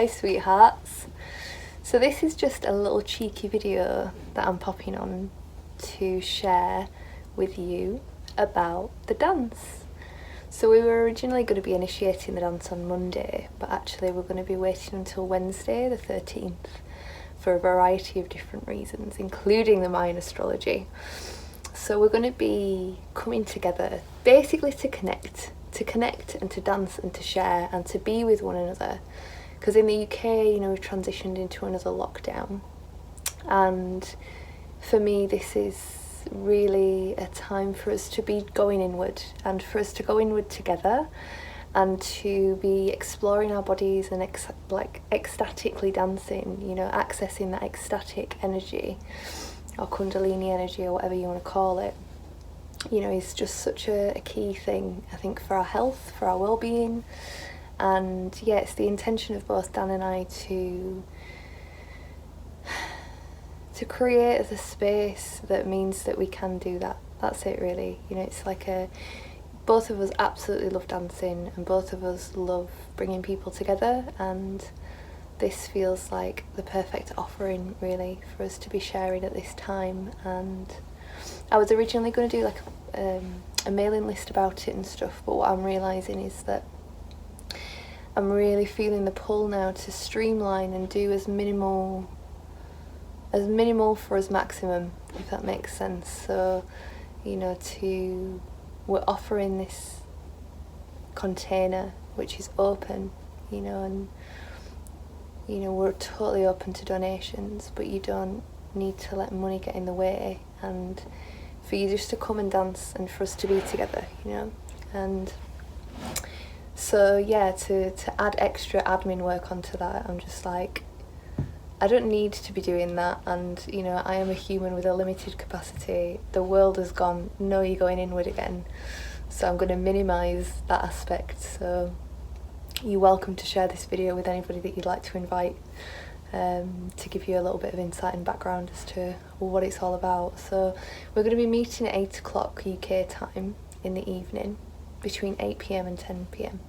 Hi sweethearts. So this is just a little cheeky video that I'm popping on to share with you about the dance. So we were originally going to be initiating the dance on Monday, but actually we're going to be waiting until Wednesday the 13th for a variety of different reasons, including the Mayan astrology. So we're going to be coming together basically to connect and to dance and to share and to be with one another. Because in the UK, we've transitioned into another lockdown, and for me this is really a time for us to be going inward, and for us to go inward together and to be exploring our bodies and ecstatically dancing, accessing that ecstatic energy or kundalini energy or whatever you want to call it, is just such a key thing, I think, for our health, for our well-being. And yeah, it's the intention of both Dan and I to create the space that means that we can do that. That's it really. It's like both of us absolutely love dancing, and both of us love bringing people together, and this feels like the perfect offering really for us to be sharing at this time. And I was originally going to do like a mailing list about it and stuff, but what I'm realising is that I'm really feeling the pull now to streamline and do as minimal for as maximum, if that makes sense. So, we're offering this container which is open, and we're totally open to donations, but you don't need to let money get in the way, and for you just to come and dance and for us to be together, and so yeah, to add extra admin work onto that, I'm just like, I don't need to be doing that, and I am a human with a limited capacity. The world has gone, no, you're going inward again, so I'm going to minimise that aspect. So you're welcome to share this video with anybody that you'd like to invite, to give you a little bit of insight and background as to what it's all about. So we're going to be meeting at 8 o'clock UK time in the evening, between 8 PM and 10 PM.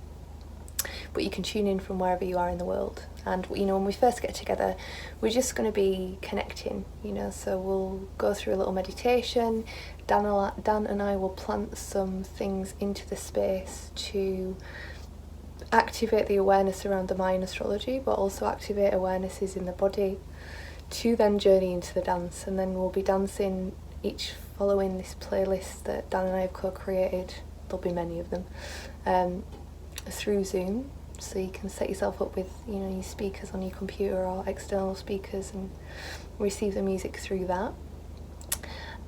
But you can tune in from wherever you are in the world. And when we first get together, we're just going to be connecting, so we'll go through a little meditation. Dan and I will plant some things into the space to activate the awareness around the Mayan astrology, but also activate awarenesses in the body, to then journey into the dance. And then we'll be dancing each following this playlist that Dan and I have co-created. There'll be many of them, through Zoom. So you can set yourself up with your speakers on your computer or external speakers and receive the music through that.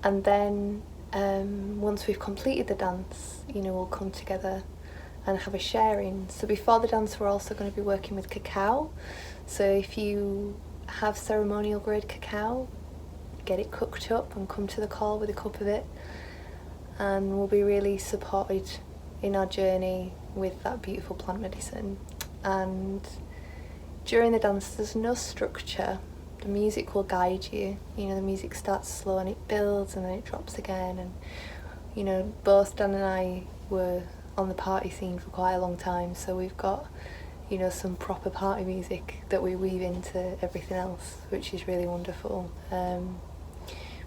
And then once we've completed the dance, we'll come together and have a sharing. So before the dance, we're also going to be working with cacao. So if you have ceremonial grade cacao, get it cooked up and come to the call with a cup of it, and we'll be really supported in our journey with that beautiful plant medicine. And during the dance, there's no structure. The music will guide you. The music starts slow and it builds and then it drops again. And both Dan and I were on the party scene for quite a long time, so we've got some proper party music that we weave into everything else, which is really wonderful.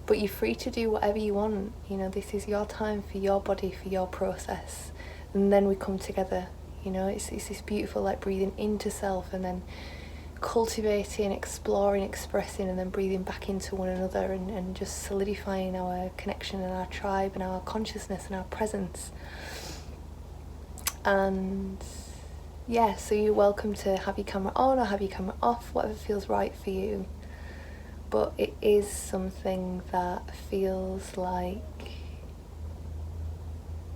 But you're free to do whatever you want. This is your time for your body, for your process. And then we come together, it's this beautiful, like, breathing into self and then cultivating, exploring, expressing, and then breathing back into one another, and just solidifying our connection and our tribe and our consciousness and our presence. And yeah, so you're welcome to have your camera on or have your camera off, whatever feels right for you. But it is something that feels like,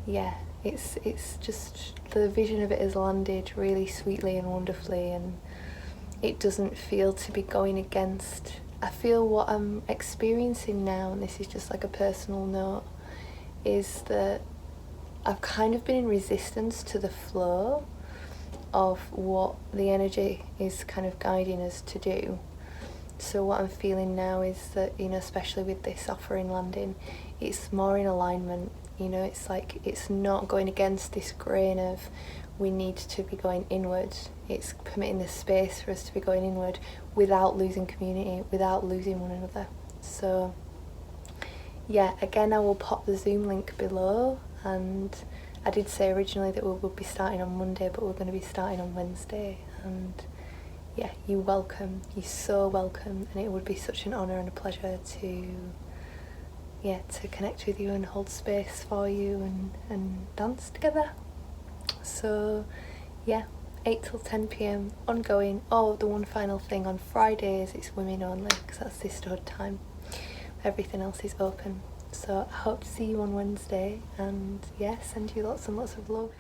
yeah, it's just, the vision of it has landed really sweetly and wonderfully, and it doesn't feel to be going against. I feel what I'm experiencing now, and this is just like a personal note, is that I've kind of been in resistance to the flow of what the energy is kind of guiding us to do. So what I'm feeling now is that, especially with this offering landing, it's more in alignment, you know. It's like, it's not going against this grain of we need to be going inward. It's permitting the space for us to be going inward without losing community, without losing one another. So yeah, again, I will pop the Zoom link below, and I did say originally that we would be starting on Monday, but we're going to be starting on Wednesday. And yeah, you're welcome, you're so welcome, and it would be such an honour and a pleasure to connect with you and hold space for you and dance together. So yeah, 8 till 10 p.m, ongoing. Oh, the one final thing, on Fridays it's women only, because that's sisterhood time. Everything else is open. So I hope to see you on Wednesday, and yeah, send you lots and lots of love.